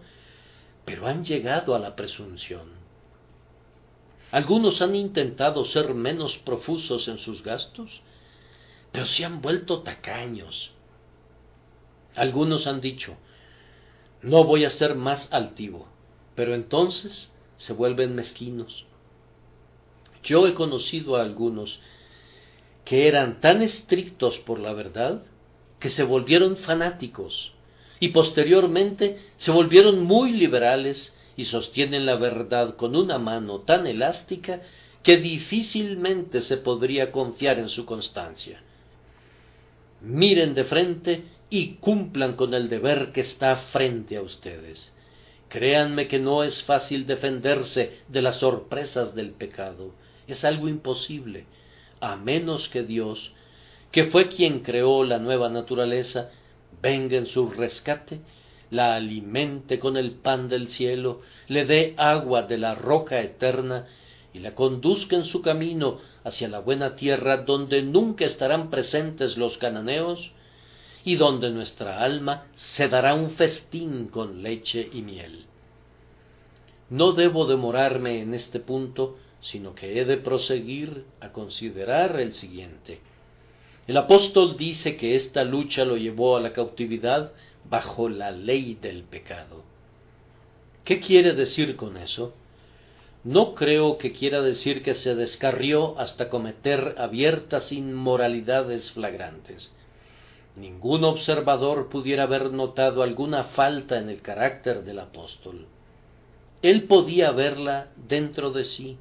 pero han llegado a la presunción. Algunos han intentado ser menos profusos en sus gastos, pero se han vuelto tacaños. Algunos han dicho, no voy a ser más altivo, pero entonces se vuelven mezquinos. Yo he conocido a algunos que eran tan estrictos por la verdad que se volvieron fanáticos y posteriormente se volvieron muy liberales y sostienen la verdad con una mano tan elástica que difícilmente se podría confiar en su constancia. Miren de frente y cumplan con el deber que está frente a ustedes. Créanme que no es fácil defenderse de las sorpresas del pecado. Es algo imposible, a menos que Dios, que fue quien creó la nueva naturaleza, venga en su rescate, la alimente con el pan del cielo, le dé agua de la roca eterna y la conduzca en su camino hacia la buena tierra donde nunca estarán presentes los cananeos y donde nuestra alma se dará un festín con leche y miel. No debo demorarme en este punto, sino que he de proseguir a considerar el siguiente. El apóstol dice que esta lucha lo llevó a la cautividad bajo la ley del pecado. ¿Qué quiere decir con eso? No creo que quiera decir que se descarrió hasta cometer abiertas inmoralidades flagrantes. Ningún observador pudiera haber notado alguna falta en el carácter del apóstol. Él podía verla dentro de sí,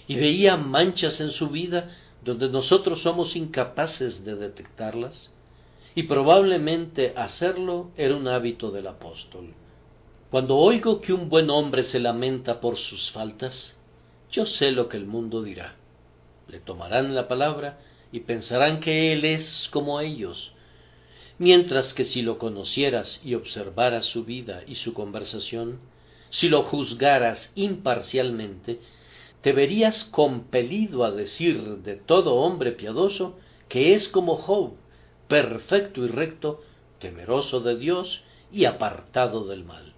y veía manchas en su vida donde nosotros somos incapaces de detectarlas, y probablemente hacerlo era un hábito del apóstol. Cuando oigo que un buen hombre se lamenta por sus faltas, yo sé lo que el mundo dirá. Le tomarán la palabra y pensarán que él es como ellos, mientras que si lo conocieras y observaras su vida y su conversación, si lo juzgaras imparcialmente, te verías compelido a decir de todo hombre piadoso que es como Job, perfecto y recto, temeroso de Dios y apartado del mal.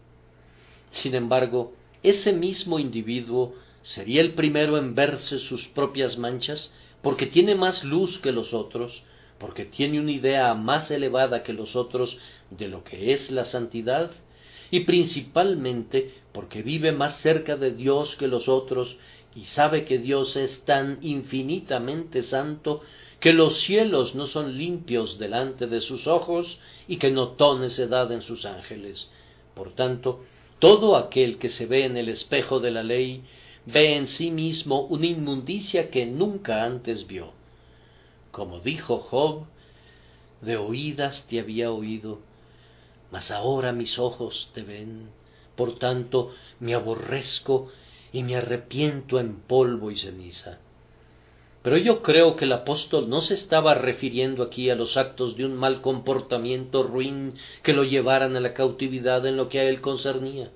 Sin embargo, ese mismo individuo sería el primero en verse sus propias manchas porque tiene más luz que los otros, porque tiene una idea más elevada que los otros de lo que es la santidad, y principalmente porque vive más cerca de Dios que los otros y sabe que Dios es tan infinitamente santo que los cielos no son limpios delante de sus ojos y que notó necedad en sus ángeles. Por tanto, todo aquel que se ve en el espejo de la ley ve en sí mismo una inmundicia que nunca antes vio. Como dijo Job, de oídas te había oído, mas ahora mis ojos te ven. Por tanto, me aborrezco y me arrepiento en polvo y ceniza. Pero yo creo que el apóstol no se estaba refiriendo aquí a los actos de un mal comportamiento ruin que lo llevaran a la cautividad en lo que a él concernía.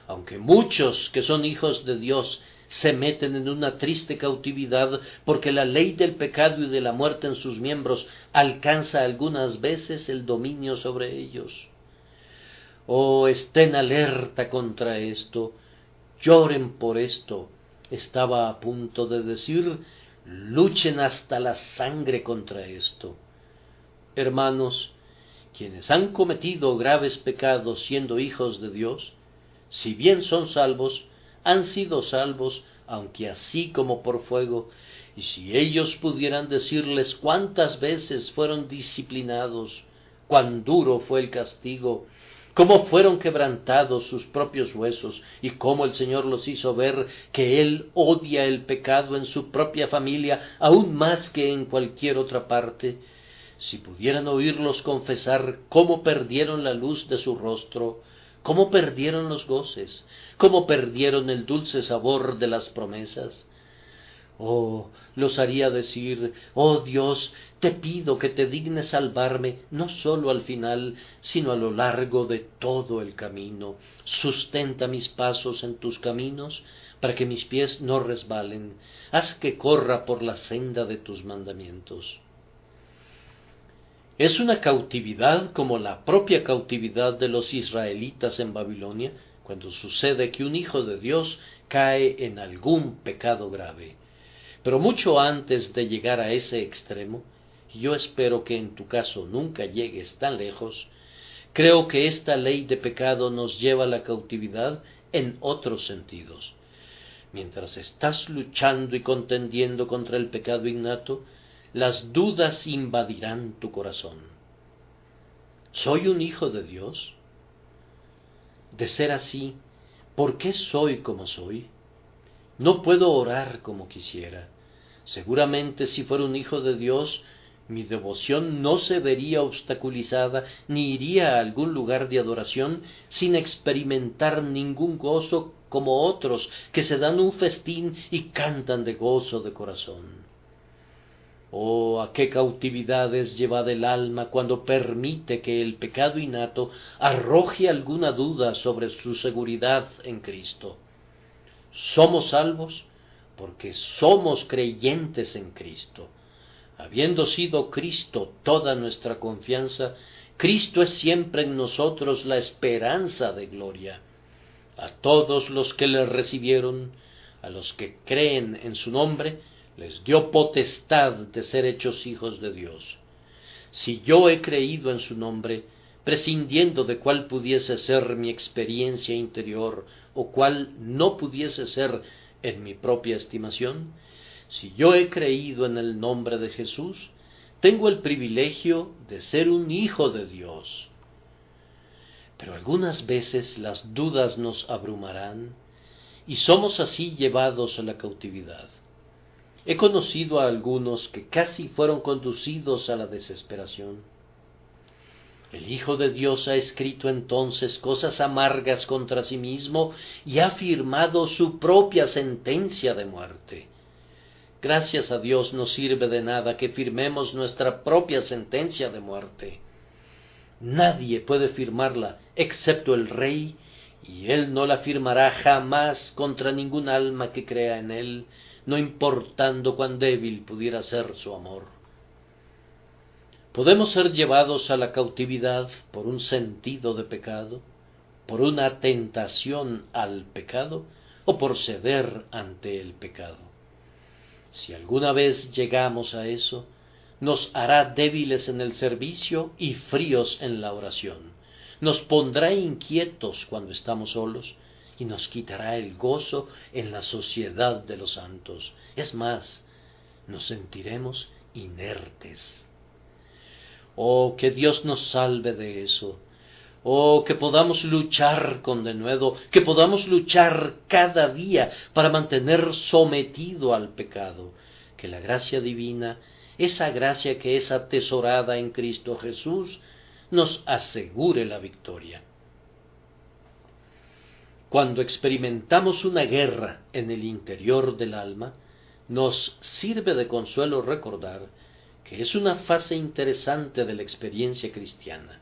Aunque muchos que son hijos de Dios se meten en una triste cautividad porque la ley del pecado y de la muerte en sus miembros alcanza algunas veces el dominio sobre ellos. Oh, estén alerta contra esto, lloren por esto. Estaba a punto de decir, luchen hasta la sangre contra esto. Hermanos, quienes han cometido graves pecados siendo hijos de Dios, si bien son salvos, han sido salvos, aunque así como por fuego, y si ellos pudieran decirles cuántas veces fueron disciplinados, cuán duro fue el castigo, cómo fueron quebrantados sus propios huesos, y cómo el Señor los hizo ver que Él odia el pecado en su propia familia, aún más que en cualquier otra parte, si pudieran oírlos confesar cómo perdieron la luz de su rostro, cómo perdieron los goces, cómo perdieron el dulce sabor de las promesas, Oh, los haría decir: oh Dios, te pido que te dignes salvarme, no sólo al final, sino a lo largo de todo el camino. Sustenta mis pasos en tus caminos, para que mis pies no resbalen. Haz que corra por la senda de tus mandamientos. Es una cautividad como la propia cautividad de los israelitas en Babilonia, cuando sucede que un hijo de Dios cae en algún pecado grave. Pero mucho antes de llegar a ese extremo, y yo espero que en tu caso nunca llegues tan lejos, creo que esta ley de pecado nos lleva a la cautividad en otros sentidos. Mientras estás luchando y contendiendo contra el pecado innato, las dudas invadirán tu corazón. ¿Soy un hijo de Dios? De ser así, ¿por qué soy como soy? No puedo orar como quisiera. Seguramente si fuera un hijo de Dios, mi devoción no se vería obstaculizada, ni iría a algún lugar de adoración sin experimentar ningún gozo como otros que se dan un festín y cantan de gozo de corazón. Oh, a qué cautividad es llevada el alma cuando permite que el pecado innato arroje alguna duda sobre su seguridad en Cristo. Somos salvos porque somos creyentes en Cristo. Habiendo sido Cristo toda nuestra confianza, Cristo es siempre en nosotros la esperanza de gloria. A todos los que le recibieron, a los que creen en su nombre, les dio potestad de ser hechos hijos de Dios. Si yo he creído en su nombre, prescindiendo de cuál pudiese ser mi experiencia interior o cuál no pudiese ser en mi propia estimación, si yo he creído en el nombre de Jesús, tengo el privilegio de ser un hijo de Dios. Pero algunas veces las dudas nos abrumarán y somos así llevados a la cautividad. He conocido a algunos que casi fueron conducidos a la desesperación. El Hijo de Dios ha escrito entonces cosas amargas contra sí mismo y ha firmado su propia sentencia de muerte. Gracias a Dios no sirve de nada que firmemos nuestra propia sentencia de muerte. Nadie puede firmarla excepto el Rey, y Él no la firmará jamás contra ningún alma que crea en Él, no importando cuán débil pudiera ser su amor. Podemos ser llevados a la cautividad por un sentido de pecado, por una tentación al pecado, o por ceder ante el pecado. Si alguna vez llegamos a eso, nos hará débiles en el servicio y fríos en la oración. Nos pondrá inquietos cuando estamos solos y nos quitará el gozo en la sociedad de los santos. Es más, nos sentiremos inertes. Oh, que Dios nos salve de eso. Oh, que podamos luchar con denuedo, que podamos luchar cada día para mantener sometido al pecado. Que la gracia divina, esa gracia que es atesorada en Cristo Jesús, nos asegure la victoria. Cuando experimentamos una guerra en el interior del alma, nos sirve de consuelo recordar que es una fase interesante de la experiencia cristiana.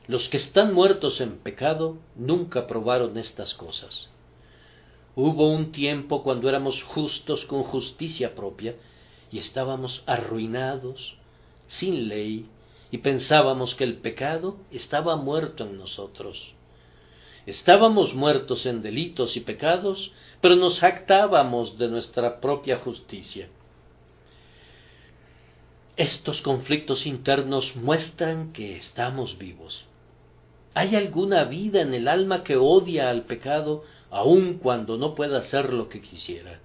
Los que están muertos en pecado nunca probaron estas cosas. Hubo un tiempo cuando éramos justos con justicia propia y estábamos arruinados, sin ley, y pensábamos que el pecado estaba muerto en nosotros. Estábamos muertos en delitos y pecados, pero nos jactábamos de nuestra propia justicia. Estos conflictos internos muestran que estamos vivos. ¿Hay alguna vida en el alma que odia al pecado, aun cuando no pueda hacer lo que quisiera?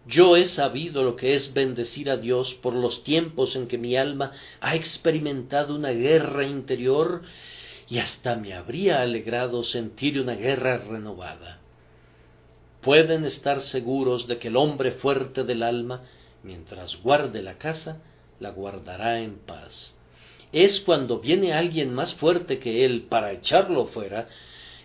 Yo he sabido lo que es bendecir a Dios por los tiempos en que mi alma ha experimentado una guerra interior y hasta me habría alegrado sentir una guerra renovada. Pueden estar seguros de que el hombre fuerte del alma, mientras guarde la casa, la guardará en paz. Es cuando viene alguien más fuerte que él para echarlo fuera,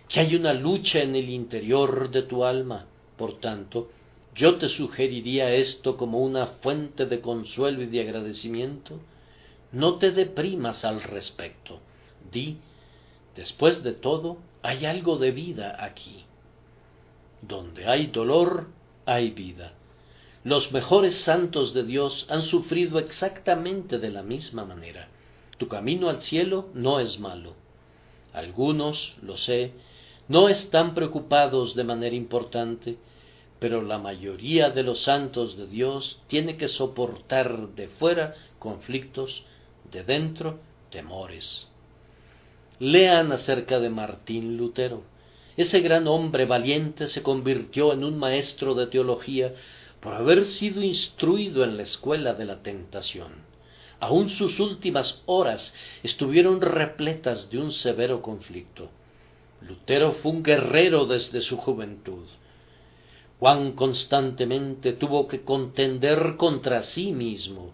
que hay una lucha en el interior de tu alma. Por tanto, yo te sugeriría esto como una fuente de consuelo y de agradecimiento. No te deprimas al respecto. Di, después de todo, hay algo de vida aquí. Donde hay dolor, hay vida. Los mejores santos de Dios han sufrido exactamente de la misma manera. Tu camino al cielo no es malo. Algunos, lo sé, no están preocupados de manera importante, pero la mayoría de los santos de Dios tiene que soportar de fuera conflictos, de dentro temores. Lean acerca de Martín Lutero. Ese gran hombre valiente se convirtió en un maestro de teología por haber sido instruido en la escuela de la tentación. Aún sus últimas horas estuvieron repletas de un severo conflicto. Lutero fue un guerrero desde su juventud. Cuán constantemente tuvo que contender contra sí mismo.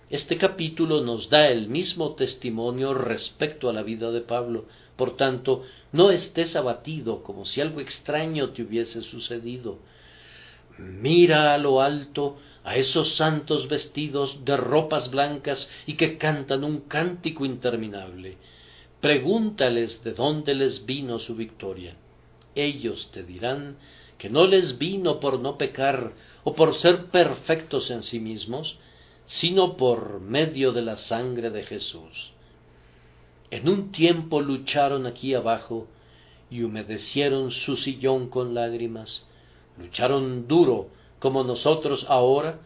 Este capítulo nos da el mismo testimonio respecto a la vida de Pablo. Por tanto, no estés abatido como si algo extraño te hubiese sucedido. Mira a lo alto a esos santos vestidos de ropas blancas y que cantan un cántico interminable. Pregúntales de dónde les vino su victoria. Ellos te dirán que no les vino por no pecar o por ser perfectos en sí mismos, sino por medio de la sangre de Jesús. En un tiempo lucharon aquí abajo y humedecieron su sillón con lágrimas. Lucharon duro como nosotros ahora,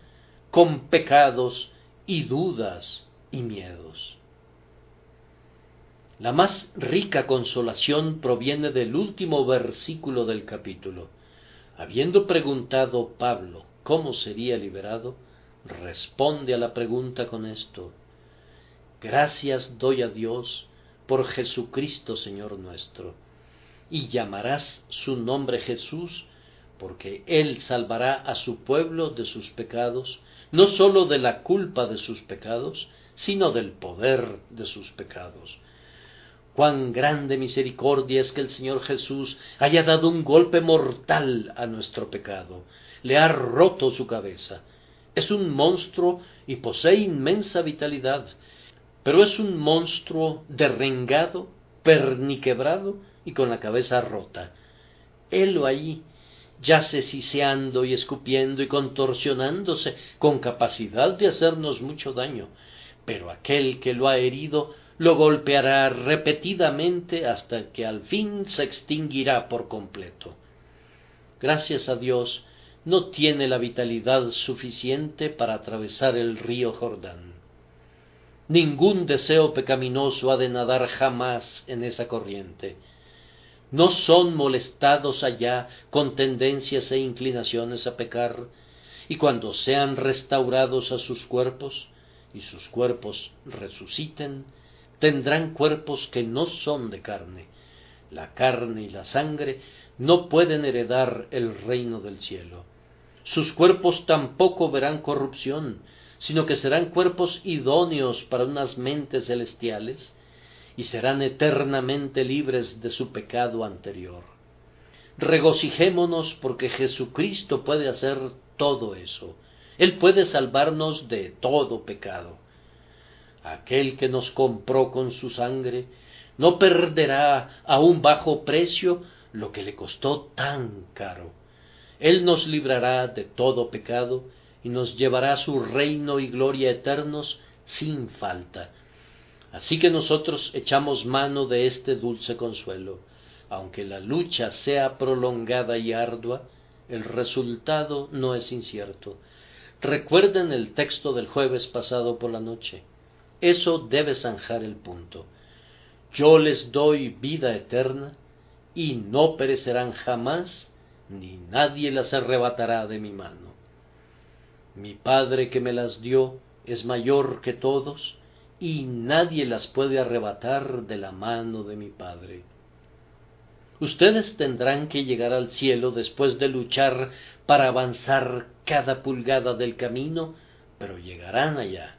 con pecados y dudas y miedos. La más rica consolación proviene del último versículo del capítulo. Habiendo preguntado Pablo cómo sería liberado, responde a la pregunta con esto: gracias doy a Dios por Jesucristo Señor nuestro, y llamarás su nombre Jesús, porque Él salvará a su pueblo de sus pecados, no sólo de la culpa de sus pecados, sino del poder de sus pecados. Cuán grande misericordia es que el Señor Jesús haya dado un golpe mortal a nuestro pecado, le ha roto su cabeza. Es un monstruo y posee inmensa vitalidad, pero es un monstruo derrengado, perniquebrado y con la cabeza rota. Helo ahí, yace siseando y escupiendo y contorsionándose, con capacidad de hacernos mucho daño, pero aquel que lo ha herido lo golpeará repetidamente hasta que al fin se extinguirá por completo. Gracias a Dios, no tiene la vitalidad suficiente para atravesar el río Jordán. Ningún deseo pecaminoso ha de nadar jamás en esa corriente. No son molestados allá con tendencias e inclinaciones a pecar, y cuando sean restaurados a sus cuerpos, y sus cuerpos resuciten, tendrán cuerpos que no son de carne. La carne y la sangre no pueden heredar el reino del cielo. Sus cuerpos tampoco verán corrupción, sino que serán cuerpos idóneos para unas mentes celestiales, y serán eternamente libres de su pecado anterior. Regocijémonos porque Jesucristo puede hacer todo eso. Él puede salvarnos de todo pecado. Aquel que nos compró con su sangre no perderá a un bajo precio lo que le costó tan caro. Él nos librará de todo pecado y nos llevará a su reino y gloria eternos sin falta. Así que nosotros echamos mano de este dulce consuelo. Aunque la lucha sea prolongada y ardua, el resultado no es incierto. Recuerden el texto del jueves pasado por la noche. Eso debe zanjar el punto. Yo les doy vida eterna, y no perecerán jamás, ni nadie las arrebatará de mi mano. Mi Padre que me las dio es mayor que todos, y nadie las puede arrebatar de la mano de mi Padre. Ustedes tendrán que llegar al cielo después de luchar para avanzar cada pulgada del camino, pero llegarán allá.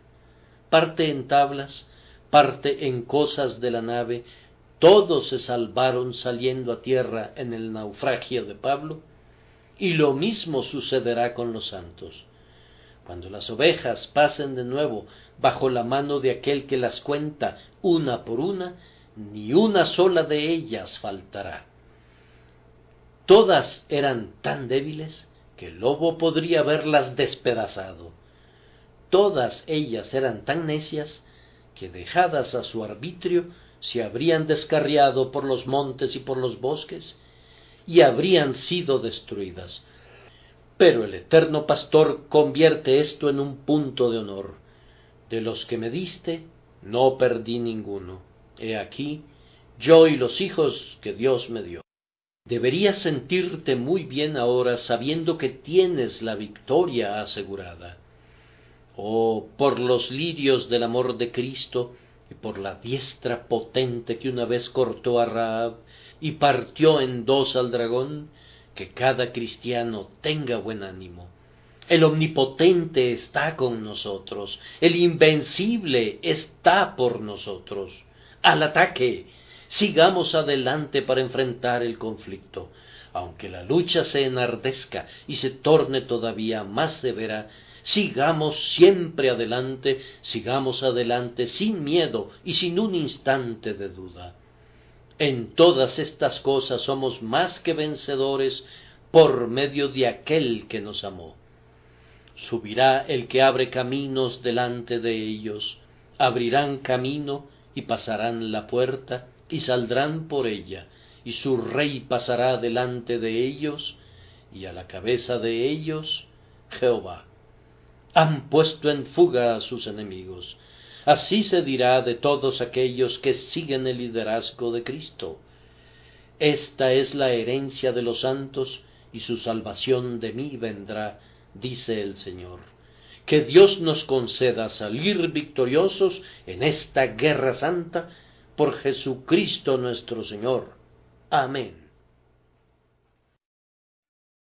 Parte en tablas, parte en cosas de la nave, todos se salvaron saliendo a tierra en el naufragio de Pablo, y lo mismo sucederá con los santos. Cuando las ovejas pasen de nuevo bajo la mano de aquel que las cuenta una por una, ni una sola de ellas faltará. Todas eran tan débiles que el lobo podría haberlas despedazado. Todas ellas eran tan necias que, dejadas a su arbitrio, se habrían descarriado por los montes y por los bosques, y habrían sido destruidas. Pero el eterno pastor convierte esto en un punto de honor. De los que me diste, no perdí ninguno. He aquí, yo y los hijos que Dios me dio. Deberías sentirte muy bien ahora sabiendo que tienes la victoria asegurada. Oh, por los lirios del amor de Cristo y por la diestra potente que una vez cortó a Rahab y partió en dos al dragón, que cada cristiano tenga buen ánimo. El omnipotente está con nosotros, el invencible está por nosotros. Al ataque, sigamos adelante para enfrentar el conflicto. Aunque la lucha se enardezca y se torne todavía más severa, sigamos siempre adelante, sigamos adelante sin miedo y sin un instante de duda. En todas estas cosas somos más que vencedores por medio de aquel que nos amó. Subirá el que abre caminos delante de ellos, abrirán camino y pasarán la puerta y saldrán por ella, y su rey pasará delante de ellos, y a la cabeza de ellos Jehová. Han puesto en fuga a sus enemigos. Así se dirá de todos aquellos que siguen el liderazgo de Cristo. Esta es la herencia de los santos, y su salvación de mí vendrá, dice el Señor. Que Dios nos conceda salir victoriosos en esta guerra santa, por Jesucristo nuestro Señor. Amén.